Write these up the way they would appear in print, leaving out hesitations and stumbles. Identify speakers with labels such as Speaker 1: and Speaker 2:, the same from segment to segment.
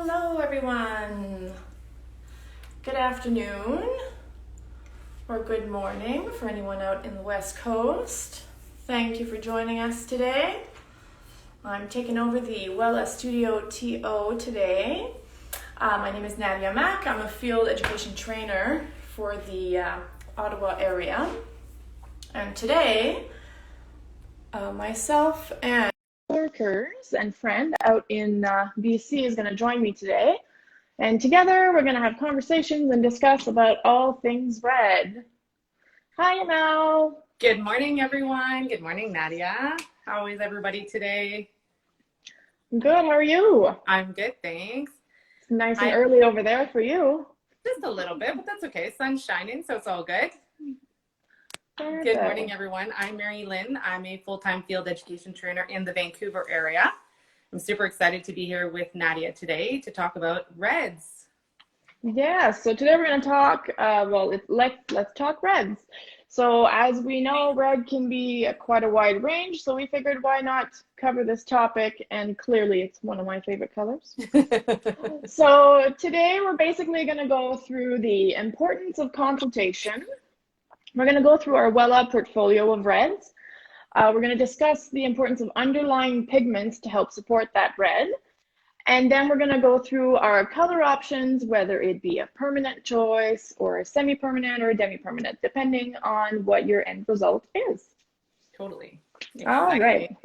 Speaker 1: Hello everyone. Good afternoon or good morning for anyone out in the West Coast. Thank you for joining us today. I'm taking over the Wella Studio TO today. My name is Nadia Mack. I'm a field education trainer for the Ottawa area. And today, myself and workers and friend out in BC is going to join me today. And together we're going to have conversations and discuss about all things red. Hi, Mel.
Speaker 2: Good morning, everyone. Good morning, Nadia. How is everybody today?
Speaker 1: Good. How are you?
Speaker 2: I'm good, thanks.
Speaker 1: It's nice and early over there for you.
Speaker 2: Just a little bit, but that's okay. Sun's shining, so it's all good.
Speaker 1: Perfect.
Speaker 2: Good morning, everyone. I'm Mary Lynn. I'm a full-time field education trainer in the Vancouver area. I'm super excited to be here with Nadia today to talk about reds.
Speaker 1: Yeah, so today we're going to talk, let's talk reds. So as we know, red can be quite a wide range, so we figured why not cover this topic, and clearly it's one of my favorite colors. So today we're basically going to go through the importance of consultation. We're going to go through our Wella portfolio of reds. We're going to discuss the importance of underlying pigments to help support that red. And then we're going to go through our color options, whether it be a permanent choice or a semi-permanent or a demi-permanent, depending on what your end result is.
Speaker 2: Totally.
Speaker 1: All right.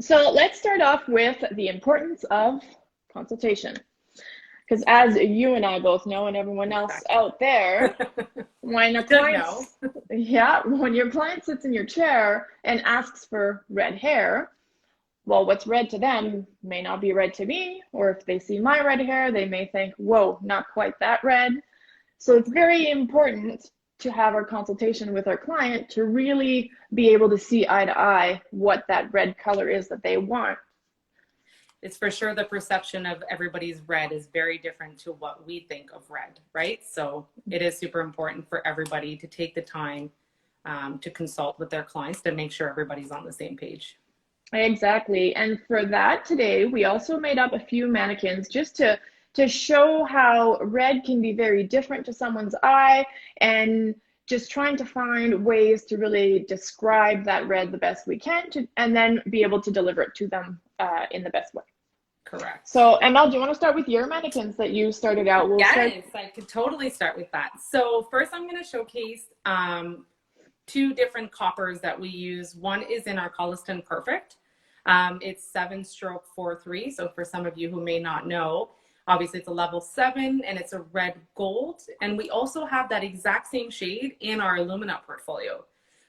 Speaker 1: So let's start off with the importance of consultation. Because as you and I both know, and everyone else out there, when your client sits in your chair and asks for red hair, well, what's red to them may not be red to me, or if they see my red hair, they may think, whoa, not quite that red. So it's very important to have our consultation with our client to really be able to see eye to eye what that red color is that they want.
Speaker 2: It's for sure the perception of everybody's red is very different to what we think of red, right? So it is super important for everybody to take the time to consult with their clients to make sure everybody's on the same page.
Speaker 1: Exactly. And for that today, we also made up a few mannequins just to show how red can be very different to someone's eye, and just trying to find ways to really describe that red the best we can and then be able to deliver it to them in the best way.
Speaker 2: Correct.
Speaker 1: So, Emma, do you want to start with your mannequins that you started out?
Speaker 2: Yes, I could totally start with that. So first I'm going to showcase two different coppers that we use. One is in our Colliston Perfect. It's 7-stroke 4-3. So for some of you who may not know, obviously it's a level 7 and it's a red gold. And we also have that exact same shade in our Illumina portfolio.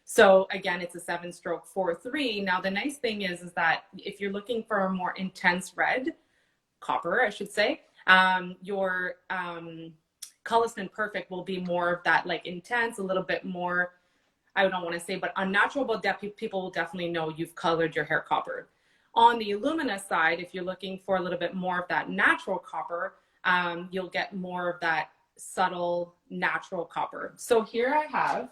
Speaker 2: So again, it's a 7-stroke 4-3. Now the nice thing is that if you're looking for a more intense red, copper, I should say, your Colliston Perfect will be more of that like intense, a little bit more, I don't want to say, but unnatural, but people will definitely know you've colored your hair copper. On the Illumina side, if you're looking for a little bit more of that natural copper, you'll get more of that subtle natural copper. So here I have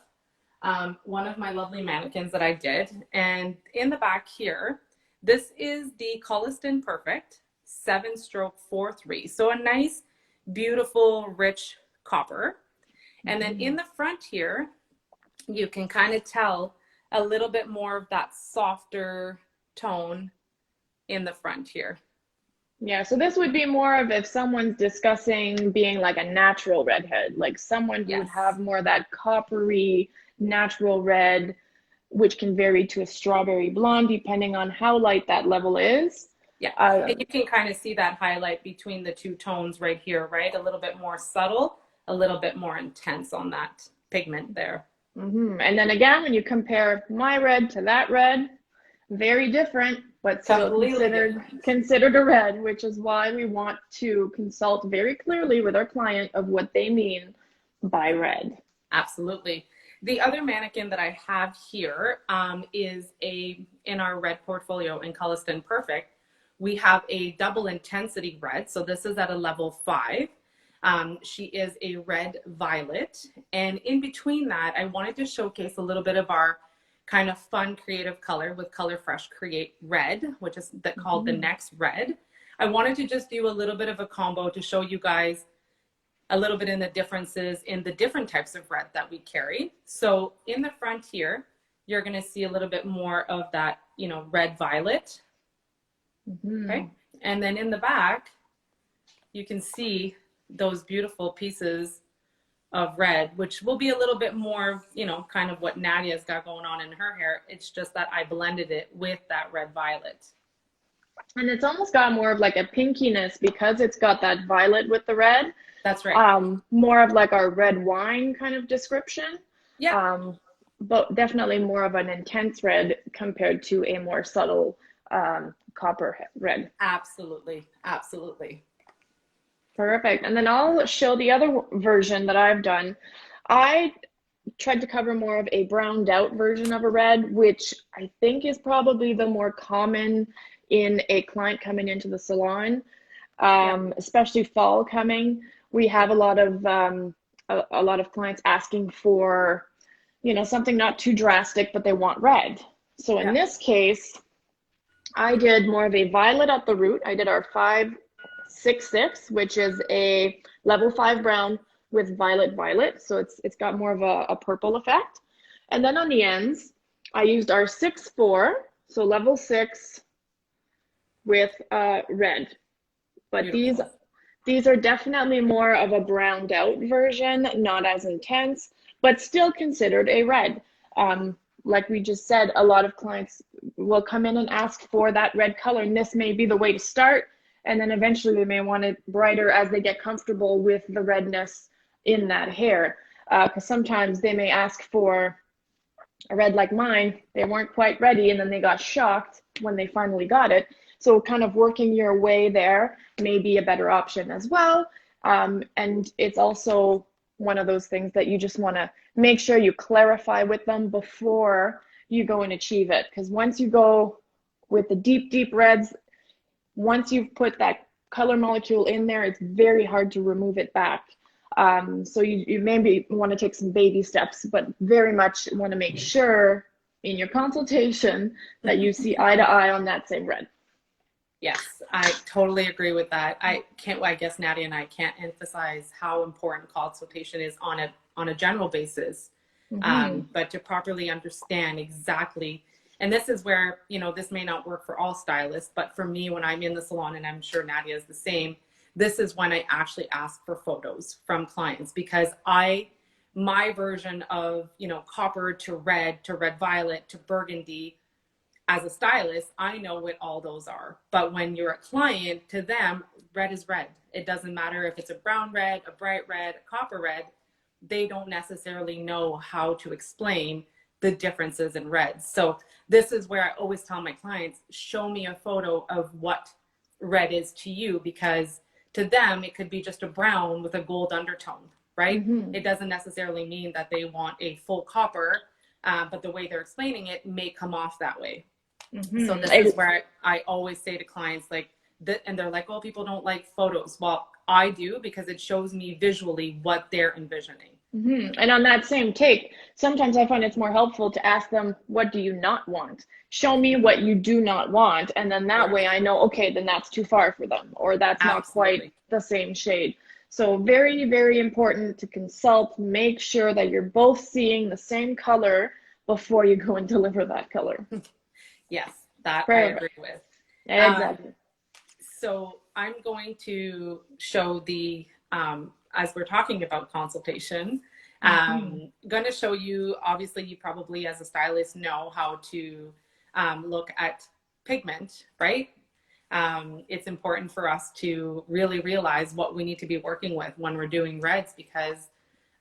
Speaker 2: one of my lovely mannequins that I did. And in the back here, this is the Colliston Perfect 7-stroke 4-3. So a nice, beautiful, rich copper. And then in the front here, you can kind of tell a little bit more of that softer tone in the front here.
Speaker 1: Yeah, so this would be more of if someone's discussing being like a natural redhead, like someone who would have more of that coppery, natural red, which can vary to a strawberry blonde depending on how light that level is.
Speaker 2: Yeah, and you can kind of see that highlight between the two tones right here, right? A little bit more subtle, a little bit more intense on that pigment there.
Speaker 1: Mm-hmm. And then again, when you compare my red to that red, very different, but still considered a red, which is why we want to consult very clearly with our client of what they mean by red.
Speaker 2: Absolutely. The other mannequin that I have here is in our red portfolio in Colliston Perfect. We have a double intensity red. So this is at a level 5. She is a red violet. And in between that, I wanted to showcase a little bit of our kind of fun creative color with Color Fresh Create Red, which is called the Next Red. I wanted to just do a little bit of a combo to show you guys a little bit in the differences in the different types of red that we carry. So in the front here, you're going to see a little bit more of that, you know, red violet. Okay. And then in the back, you can see those beautiful pieces of red, which will be a little bit more, you know, kind of what Nadia's got going on in her hair. It's just that I blended it with that red violet.
Speaker 1: And it's almost got more of like a pinkiness because it's got that violet with the red.
Speaker 2: That's right.
Speaker 1: More of like our red wine kind of description.
Speaker 2: Yeah.
Speaker 1: But definitely more of an intense red compared to a more subtle copper red.
Speaker 2: Absolutely. Absolutely.
Speaker 1: Perfect. And then I'll show the other version that I've done. I tried to cover more of a browned out version of a red, which I think is probably the more common in a client coming into the salon, especially fall coming. We have a lot of clients asking for, you know, something not too drastic, but they want red. So in this case, I did more of a violet at the root. I did our 566, which is a level 5 brown with violet. So it's got more of a purple effect. And then on the ends, I used our 64, so level 6 with red. But
Speaker 2: Beautiful.
Speaker 1: these are definitely more of a browned out version, not as intense, but still considered a red. Like we just said, a lot of clients will come in and ask for that red color, and this may be the way to start. And then eventually they may want it brighter as they get comfortable with the redness in that hair. Because sometimes they may ask for a red like mine, they weren't quite ready, and then they got shocked when they finally got it. So kind of working your way there may be a better option as well. And it's also one of those things that you just want to make sure you clarify with them before you go and achieve it. Because once you go with the deep reds, once you've put that color molecule in there, it's very hard to remove it back. So you maybe want to take some baby steps, but very much want to make sure in your consultation that you see eye to eye on that same red.
Speaker 2: Yes, I totally agree with that. I guess Nadia and I can't emphasize how important consultation is on a general basis. But to properly understand exactly, and this is where, you know, this may not work for all stylists, but for me, when I'm in the salon, and I'm sure Nadia is the same, this is when I actually ask for photos from clients, because my version of, you know, copper to red violet to burgundy, as a stylist, I know what all those are. But when you're a client, to them, red is red. It doesn't matter if it's a brown red, a bright red, a copper red. They don't necessarily know how to explain the differences in reds. So this is where I always tell my clients, show me a photo of what red is to you, because to them, it could be just a brown with a gold undertone, right? It doesn't necessarily mean that they want a full copper, but the way they're explaining it may come off that way. So this is where I always say to clients, like, and they're like, oh, people don't like photos. Well, I do, because it shows me visually what they're envisioning.
Speaker 1: And on that same take, sometimes I find it's more helpful to ask them, what do you not want? Show me what you do not want. And then that way I know, okay, then that's too far for them, or that's not quite the same shade. So very, very important to consult, make sure that you're both seeing the same color before you go and deliver that color.
Speaker 2: Yes, that I agree with.
Speaker 1: Exactly.
Speaker 2: So I'm going to show the, as we're talking about consultation, going to show you, obviously you probably as a stylist know how to look at pigment, right? It's important for us to really realize what we need to be working with when we're doing reds, because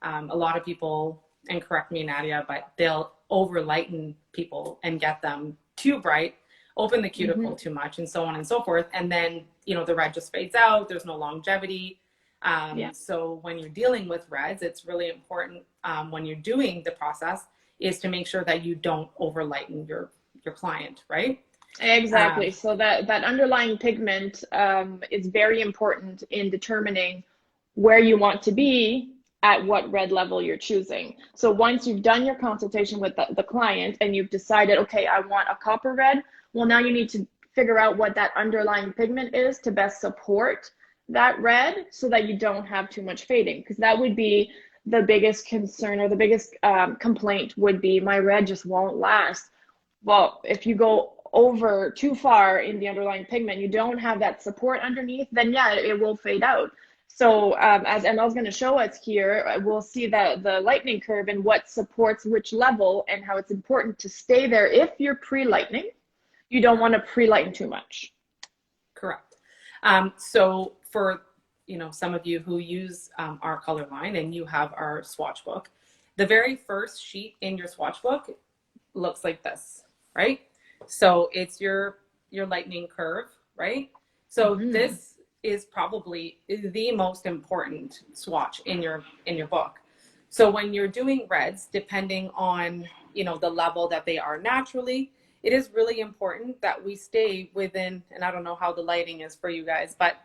Speaker 2: a lot of people, and correct me, Nadia, but they'll over lighten people and get them too bright, open the cuticle too much, and so on and so forth. And then, you know, the red just fades out. There's no longevity. So when you're dealing with reds, it's really important when you're doing the process is to make sure that you don't over lighten your client, right?
Speaker 1: Exactly. So that underlying pigment is very important in determining where you want to be at what red level you're choosing. So once you've done your consultation with the client and you've decided, okay, I want a copper red, well, now you need to figure out what that underlying pigment is to best support that red so that you don't have too much fading, because that would be the biggest concern, or the biggest complaint would be my red just won't last. Well, if you go over too far in the underlying pigment, you don't have that support underneath, then yeah, it will fade out. So as Emel's going to show us here, we'll see that the lightning curve and what supports which level and how it's important to stay there if you're pre-lightning. You don't want to pre-lighten too much.
Speaker 2: Correct. So for some of you who use our color line and you have our swatch book, the very first sheet in your swatch book looks like this, right? So it's your lightning curve, right? So this is probably the most important swatch in your book. So when you're doing reds, depending on the level that they are naturally, it is really important that we stay within, and I don't know how the lighting is for you guys, but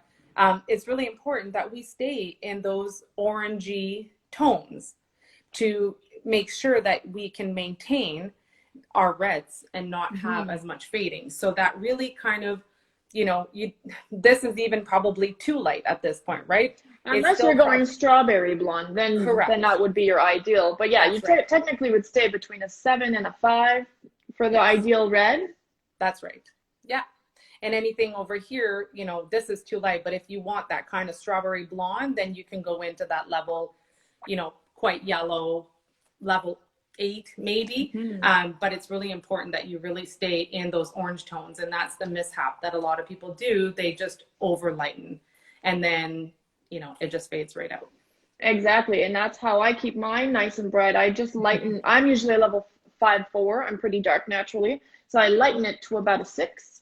Speaker 2: it's really important that we stay in those orangey tones to make sure that we can maintain our reds and not have as much fading. So that really kind of, this is even probably too light at this point, right?
Speaker 1: Unless you're going strawberry blonde, then that would be your ideal. But yeah, you technically would stay between a 7 and a 5 for the ideal red.
Speaker 2: That's right. Yeah. And anything over here, this is too light. But if you want that kind of strawberry blonde, then you can go into that level, quite yellow, level 8 maybe. But it's really important that you really stay in those orange tones. And that's the mishap that a lot of people do. They just over lighten, and then, it just fades right out.
Speaker 1: Exactly. And that's how I keep mine nice and bright. I just lighten. I'm usually a level 5-4. I'm pretty dark naturally. So I lighten it to about a 6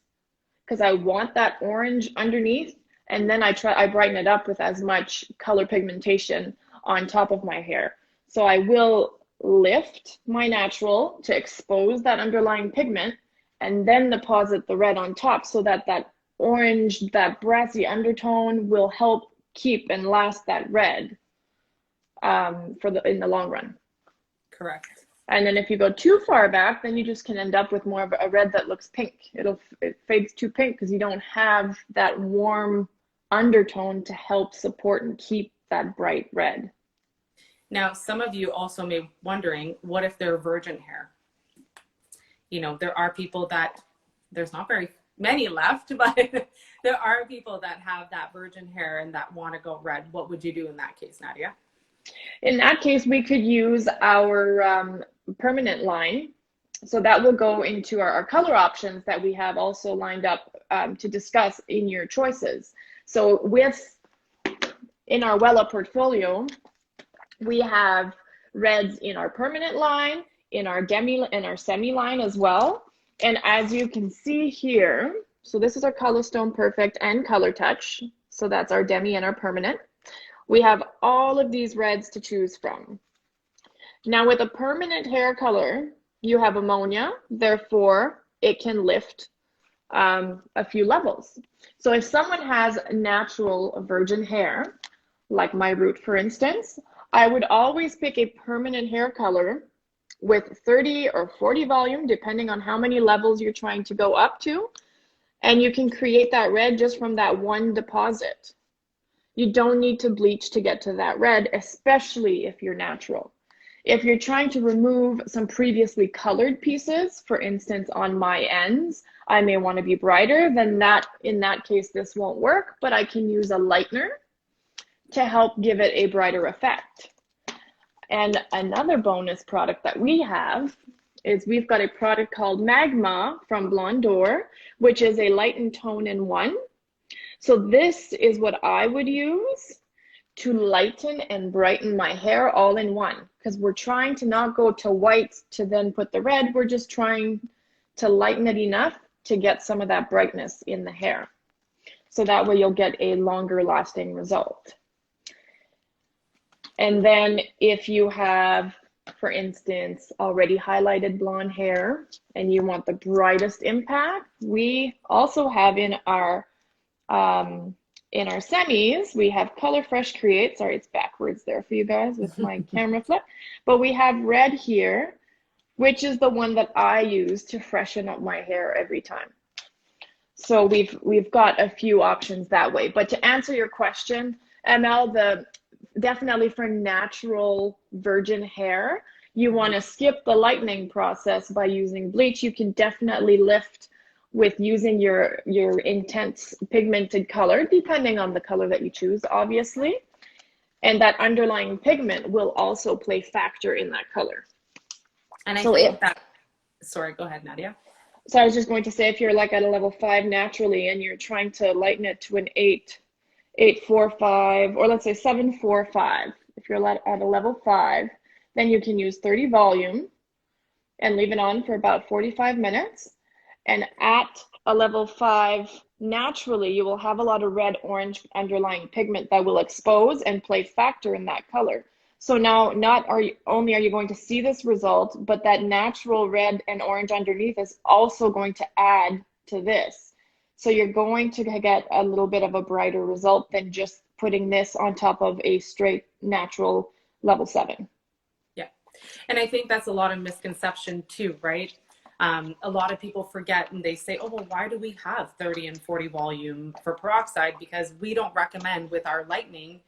Speaker 1: because I want that orange underneath. And then I brighten it up with as much color pigmentation on top of my hair. So I will lift my natural to expose that underlying pigment and then deposit the red on top so that that orange, that brassy undertone will help keep and last that red in the long run.
Speaker 2: Correct.
Speaker 1: And then if you go too far back, then you just can end up with more of a red that looks pink. It fades too pink because you don't have that warm undertone to help support and keep that bright red.
Speaker 2: Now, some of you also may be wondering, what if they're virgin hair? There are people that, there's not very many left, but there are people that have that virgin hair and that want to go red. What would you do in that case, Nadia?
Speaker 1: In that case, we could use our permanent line. So that will go into our color options that we have also lined up to discuss in your choices. So in our Wella portfolio, we have reds in our permanent line, in our demi and our semi line as well. And as you can see here, so this is our Color Stone Perfect and Color Touch. So that's our demi and our permanent. We have all of these reds to choose from. Now with a permanent hair color, you have ammonia, therefore it can lift a few levels. So if someone has natural virgin hair, like my root for instance, I would always pick a permanent hair color with 30 or 40 volume, depending on how many levels you're trying to go up to. And you can create that red just from that one deposit. You don't need to bleach to get to that red, especially if you're natural. If you're trying to remove some previously colored pieces, for instance, on my ends, I may want to be brighter, then in that case, this won't work, but I can use a lightener to help give it a brighter effect. And another bonus product that we have is we've got a product called Magma from Blondor, which is a light and tone in one. So this is what I would use to lighten and brighten my hair all in one, because we're trying to not go to white to then put the red. We're just trying to lighten it enough to get some of that brightness in the hair. So that way you'll get a longer lasting result. And then if you have, for instance, already highlighted blonde hair and you want the brightest impact, we also have in our semis, we have Color Fresh Create. Sorry, it's backwards there for you guys with my camera flip. But we have red here, which is the one that I use to freshen up my hair every time. So we've got a few options that way. But to answer your question, ML, the definitely for natural virgin hair, you want to skip the lightening process by using bleach. You can definitely lift with using your intense pigmented color, depending on the color that you choose, obviously. And that underlying pigment will also play factor in that color.
Speaker 2: And I
Speaker 1: So if
Speaker 2: think that, sorry, go ahead, Nadia.
Speaker 1: So I was just going to say, if you're like at a level 5 naturally and you're trying to lighten it to an 8.45, or let's say 7.45, if you're at a level 5, then you can use 30 volume and leave it on for about 45 minutes. And at a level 5 naturally, you will have a lot of red orange underlying pigment that will expose and play factor in that color. So now not only are you going to see this result, but that natural red and orange underneath is also going to add to this. So you're going to get a little bit of a brighter result than just putting this on top of a straight natural level 7.
Speaker 2: Yeah. And I think that's a lot of misconception too, right? A lot of people forget and they say, oh, well, why do we have 30 and 40 volume for peroxide? Because we don't recommend with our lightening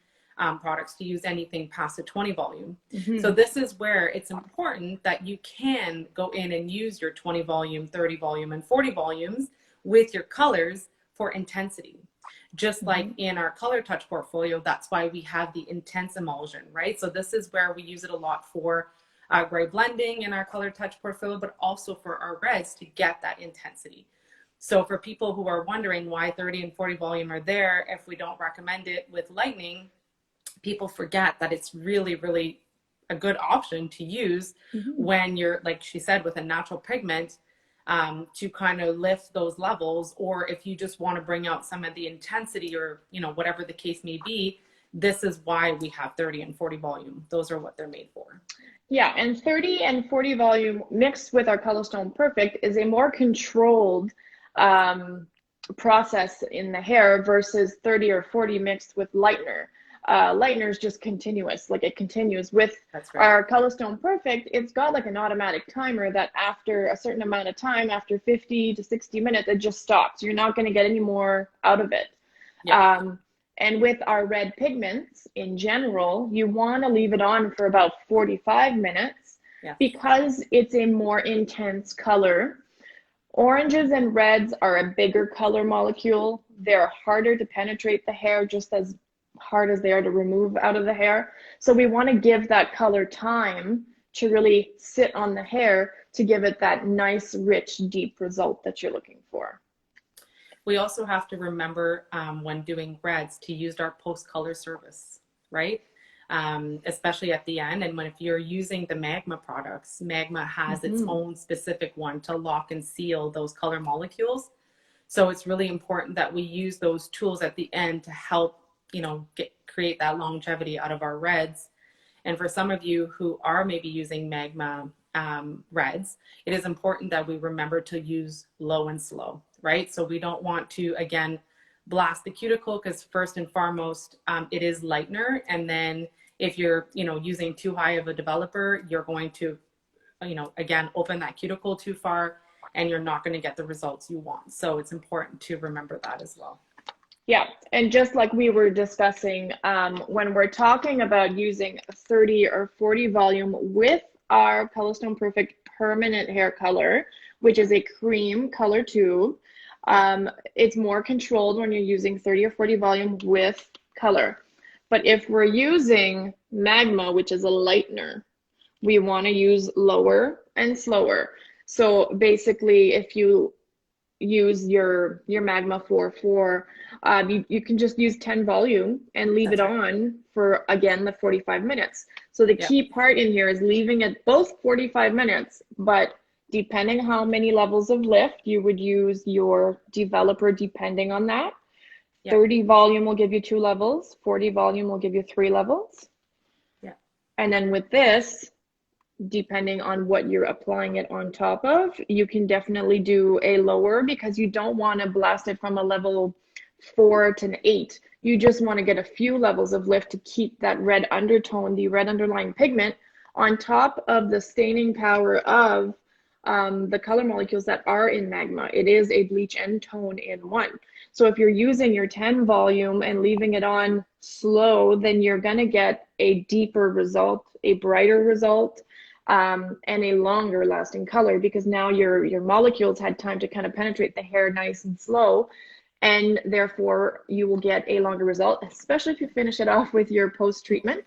Speaker 2: products to use anything past a 20 volume. Mm-hmm. So this is where it's important that you can go in and use your 20 volume, 30 volume, and 40 volumes with your colors for intensity. Just like in our color touch portfolio, that's why we have the intense emulsion, right? So this is where we use it a lot for gray blending in our color touch portfolio, but also for our reds to get that intensity. So for people who are wondering why 30 and 40 volume are there, if we don't recommend it with lightning, people forget that it's really, really a good option to use when you're, like she said, with a natural pigment to kind of lift those levels. Or if you just want to bring out some of the intensity or, you know, whatever the case may be, this is why we have 30 and 40 volume. Those are what they're made for.
Speaker 1: Yeah, and 30 and 40 volume mixed with our Colorstone Perfect is a more controlled process in the hair versus 30 or 40 mixed with lightener. Lightener is just continuous, like it continues. With our Colorstone Perfect, it's got like an automatic timer that after a certain amount of time, after 50 to 60 minutes, it just stops. You're not going to get any more out of it. Yeah. And with our red pigments in general, you want to leave it on for about 45 minutes because it's a more intense color. Oranges and reds are a bigger color molecule. They're harder to penetrate the hair, just as hard as they are to remove out of the hair. So we want to give that color time to really sit on the hair to give it that nice, rich, deep result that you're looking for.
Speaker 2: We also have to remember when doing reds to use our post-color service, right? Especially at the end. And if you're using the Magma products, Magma has its own specific one to lock and seal those color molecules. So it's really important that we use those tools at the end to help, you know, create that longevity out of our reds. And for some of you who are maybe using Magma reds, it is important that we remember to use low and slow, right? So we don't want to, again, blast the cuticle because first and foremost, it is lightener. And then if you're, you know, using too high of a developer, you're going to, you know, again, open that cuticle too far and you're not going to get the results you want. So it's important to remember that as well.
Speaker 1: Yeah, and just like we were discussing, when we're talking about using 30 or 40 volume with our Colorstone Perfect permanent hair color, which is a cream color tube, it's more controlled when you're using 30 or 40 volume with color. But if we're using Magma, which is a lightener, we want to use lower and slower. So basically, if you use your Magma 4 you can just use 10 volume and leave it on for, again, the 45 minutes. So the key part in here is leaving it both 45 minutes, but depending how many levels of lift, you would use your developer depending on that. 30 volume will give you 2 levels, 40 volume will give you 3 levels. And then with this, depending on what you're applying it on top of, you can definitely do a lower because you don't want to blast it from a level 4 to an 8. You just want to get a few levels of lift to keep that red undertone, the red underlying pigment, on top of the staining power of the color molecules that are in magma. It is a bleach and tone in one. So if you're using your 10 volume and leaving it on slow, then you're going to get a deeper result, a brighter result, and a longer lasting color, because now your molecules had time to kind of penetrate the hair nice and slow, and therefore you will get a longer result, especially if you finish it off with your post treatment.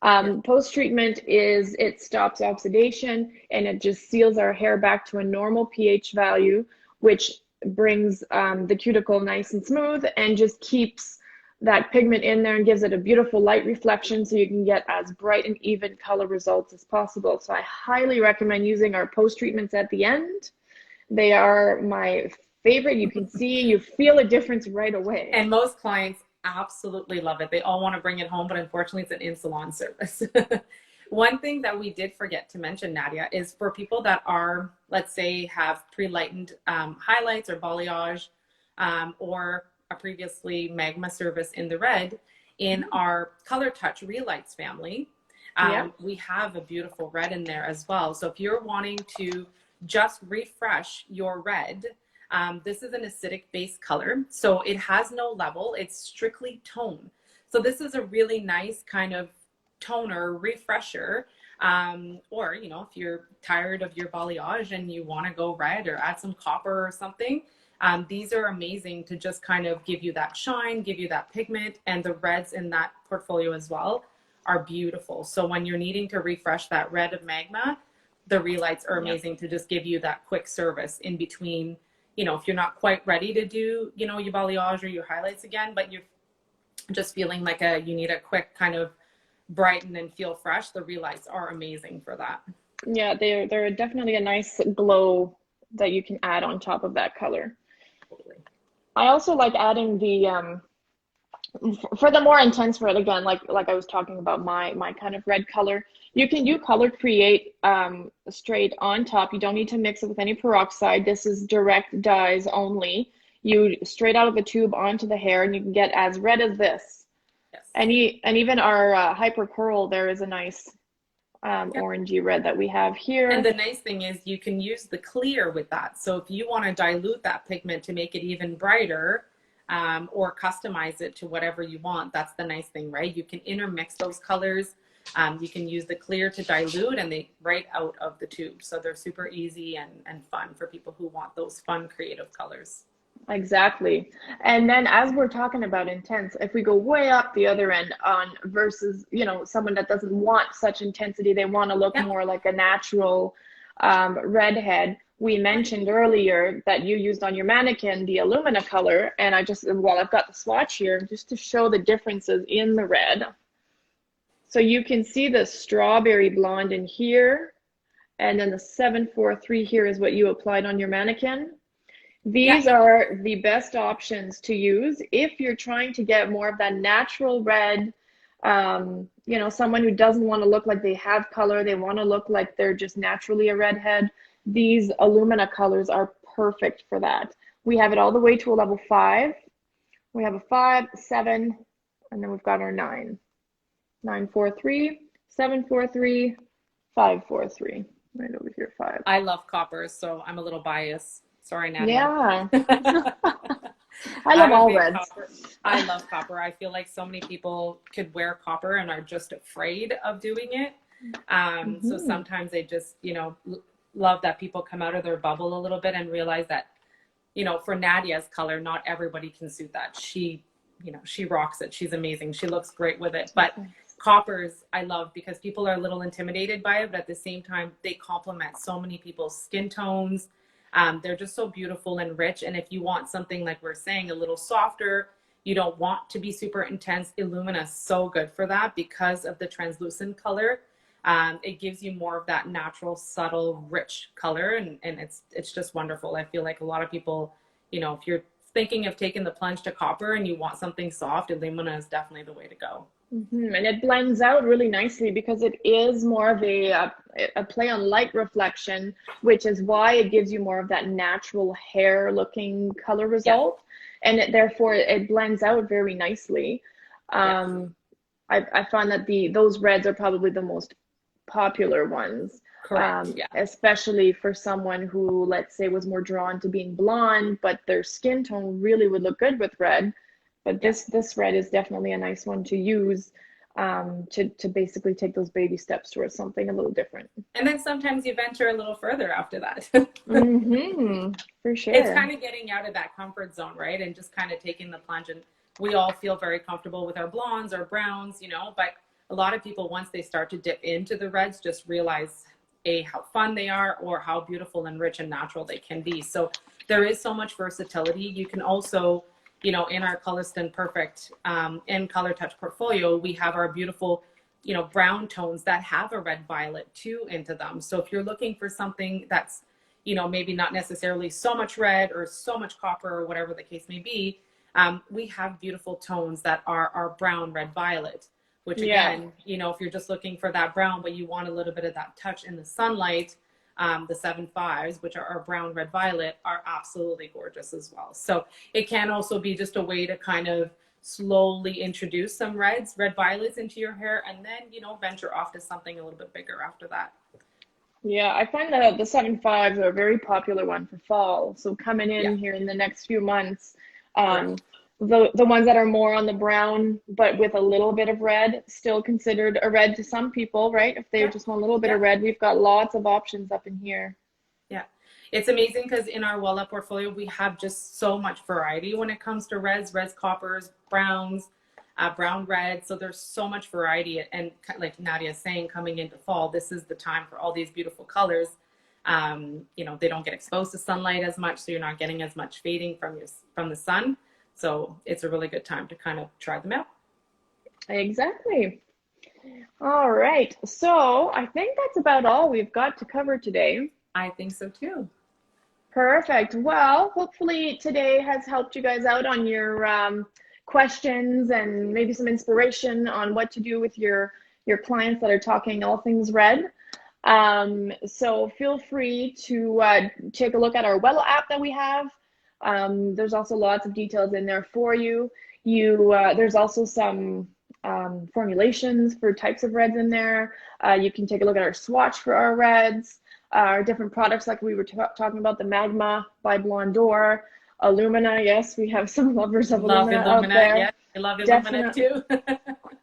Speaker 1: Post-treatment is, it stops oxidation and it just seals our hair back to a normal pH value, which brings the cuticle nice and smooth and just keeps that pigment in there and gives it a beautiful light reflection, so you can get as bright and even color results as possible. So I highly recommend using our post-treatments at the end. They are my favorite. You can see, you feel a difference right away.
Speaker 2: And most clients absolutely love it. They all want to bring it home, but unfortunately it's an in-salon service. One thing that we did forget to mention, Nadia, is for people that are, let's say, have pre-lightened highlights or balayage, or a previously magma service in the red, in our Color Touch Relights family, we have a beautiful red in there as well. So if you're wanting to just refresh your red, this is an acidic base color, so it has no level. It's strictly tone. So this is a really nice kind of toner refresher. Or, you know, if you're tired of your balayage and you want to go red or add some copper or something, these are amazing to just kind of give you that shine, give you that pigment, and the reds in that portfolio as well are beautiful. So when you're needing to refresh that red of magma, the relights are amazing to just give you that quick service in between. You know, if you're not quite ready to do, you know, your balayage or your highlights again, but you're just feeling like you need a quick kind of brighten and feel fresh, the relights are amazing for that.
Speaker 1: Yeah, they're definitely a nice glow that you can add on top of that color.
Speaker 2: Totally.
Speaker 1: I also like adding the for the more intense red, again, like I was talking about my kind of red color. You can do Color Create straight on top. You don't need to mix it with any peroxide. This is direct dyes only. You straight out of the tube onto the hair, and you can get as red as this.
Speaker 2: Yes.
Speaker 1: And even our Hyper Curl, there is a nice orangey red that we have here.
Speaker 2: And the nice thing is you can use the clear with that. So if you want to dilute that pigment to make it even brighter, or customize it to whatever you want, that's the nice thing, right? You can intermix those colors. You can use the clear to dilute, and they right out of the tube. So they're super easy and fun for people who want those fun, creative colors.
Speaker 1: Exactly. And then as we're talking about intense, if we go way up the other end on versus, you know, someone that doesn't want such intensity, they want to look more like a natural redhead. We mentioned earlier that you used on your mannequin the Illumina color, and I've got the swatch here just to show the differences in the red. So you can see the strawberry blonde in here, and then the 743 here is what you applied on your mannequin. These are the best options to use if you're trying to get more of that natural red. You know, someone who doesn't want to look like they have color, they want to look like they're just naturally a redhead. These Illumina colors are perfect for that. We have it all the way to a level 5. We have a 5, 7, and then we've got our 9. 943, 743, 543. Right over here, 5.
Speaker 2: I love copper, so I'm a little biased. Sorry, Nadia.
Speaker 1: Yeah. I love all reds.
Speaker 2: Copper. I love copper. I feel like so many people could wear copper and are just afraid of doing it. So sometimes they just, you know, love that people come out of their bubble a little bit and realize that, you know, for Nadia's color, not everybody can suit that. She, you know, she rocks it. She's amazing. She looks great with it. But coppers I love because people are a little intimidated by it, but at the same time, they complement so many people's skin tones. They're just so beautiful and rich. And if you want something, like we're saying, a little softer, you don't want to be super intense, Illumina is so good for that because of the translucent color. It gives you more of that natural, subtle, rich color. And it's just wonderful. I feel like a lot of people, you know, if you're thinking of taking the plunge to copper and you want something soft, Illumina is definitely the way to go.
Speaker 1: And it blends out really nicely because it is more of a play on light reflection, which is why it gives you more of that natural hair looking color result. And therefore it blends out very nicely. I find that those reds are probably the most popular ones.
Speaker 2: Correct. Yeah.
Speaker 1: especially for someone who, let's say, was more drawn to being blonde, but their skin tone really would look good with red. But
Speaker 2: Yeah.
Speaker 1: this red is definitely a nice one to use, to basically take those baby steps towards something a little different.
Speaker 2: And then sometimes you venture a little further after that.
Speaker 1: Mm-hmm, for
Speaker 2: It's
Speaker 1: sure.
Speaker 2: kind of getting out of that comfort zone, right? And just kind of taking the plunge. And we all feel very comfortable with our blondes or browns, you know, but a lot of people, once they start to dip into the reds, just realize how fun they are or how beautiful and rich and natural they can be. So there is so much versatility. You can also, you know, in our Colorston Perfect and Color Touch portfolio, we have our beautiful, you know, brown tones that have a red violet too into them. So if you're looking for something that's, you know, maybe not necessarily so much red or so much copper or whatever the case may be, we have beautiful tones that are brown, red, violet, which
Speaker 1: Yeah.
Speaker 2: again, you know, if you're just looking for that brown, but you want a little bit of that touch in the sunlight, the 7.5s, which are our brown, red, violet, are absolutely gorgeous as well. So it can also be just a way to kind of slowly introduce some reds, red, violets into your hair, and then, you know, venture off to something a little bit bigger after that.
Speaker 1: Yeah, I find that the 7.5s are a very popular one for fall. So coming
Speaker 2: Yeah,
Speaker 1: in here in the next few months,
Speaker 2: correct.
Speaker 1: the ones that are more on the brown, but with a little bit of red, still considered a red to some people, right? If they
Speaker 2: Yeah,
Speaker 1: just want a little bit
Speaker 2: yeah,
Speaker 1: of red, we've got lots of options up in here.
Speaker 2: yeah. It's amazing because in our Wella portfolio, we have just so much variety when it comes to reds, coppers, browns, brown, red. So there's so much variety. And like Nadia is saying, coming into fall, this is the time for all these beautiful colors. You know, they don't get exposed to sunlight as much, so you're not getting as much fading from the sun. So it's a really good time to kind of try them out.
Speaker 1: Exactly. All right. So I think that's about all we've got to cover today.
Speaker 2: I think so too.
Speaker 1: Perfect. Well, hopefully today has helped you guys out on your questions and maybe some inspiration on what to do with your clients that are talking all things red. So feel free to take a look at our Wella app that we have. There's also lots of details in there for you. There's also some formulations for types of reds in there. You can take a look at our swatch for our reds, our different products like we were talking about, the Magma by Blondor, Illumina. Yes, we have some lovers of
Speaker 2: Love
Speaker 1: Illumina out
Speaker 2: Illumina.
Speaker 1: there.
Speaker 2: Yeah, I love Illumina
Speaker 1: Definitely.
Speaker 2: too.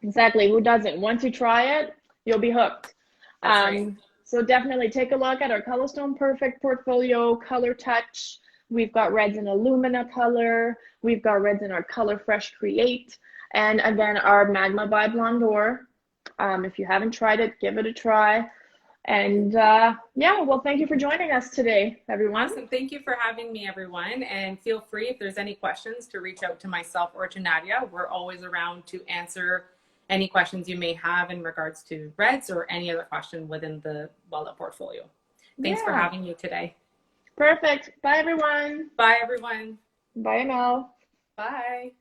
Speaker 1: Exactly. Who doesn't? Once you try it, you'll be hooked.
Speaker 2: That's right.
Speaker 1: So definitely take a look at our Colorstone Perfect portfolio, Color Touch. We've got reds in Illumina color. We've got reds in our Color Fresh Create. And again, our Magma by Blondor. If you haven't tried it, give it a try. And yeah, well, thank you for joining us today, everyone.
Speaker 2: Awesome. Thank you for having me, everyone. And feel free, if there's any questions, to reach out to myself or to Nadia. We're always around to answer any questions you may have in regards to reds or any other question within the Wella portfolio. Thanks for
Speaker 1: Yeah,
Speaker 2: having me today.
Speaker 1: perfect. Bye, everyone.
Speaker 2: Bye, everyone.
Speaker 1: Bye, Mel.
Speaker 2: Bye.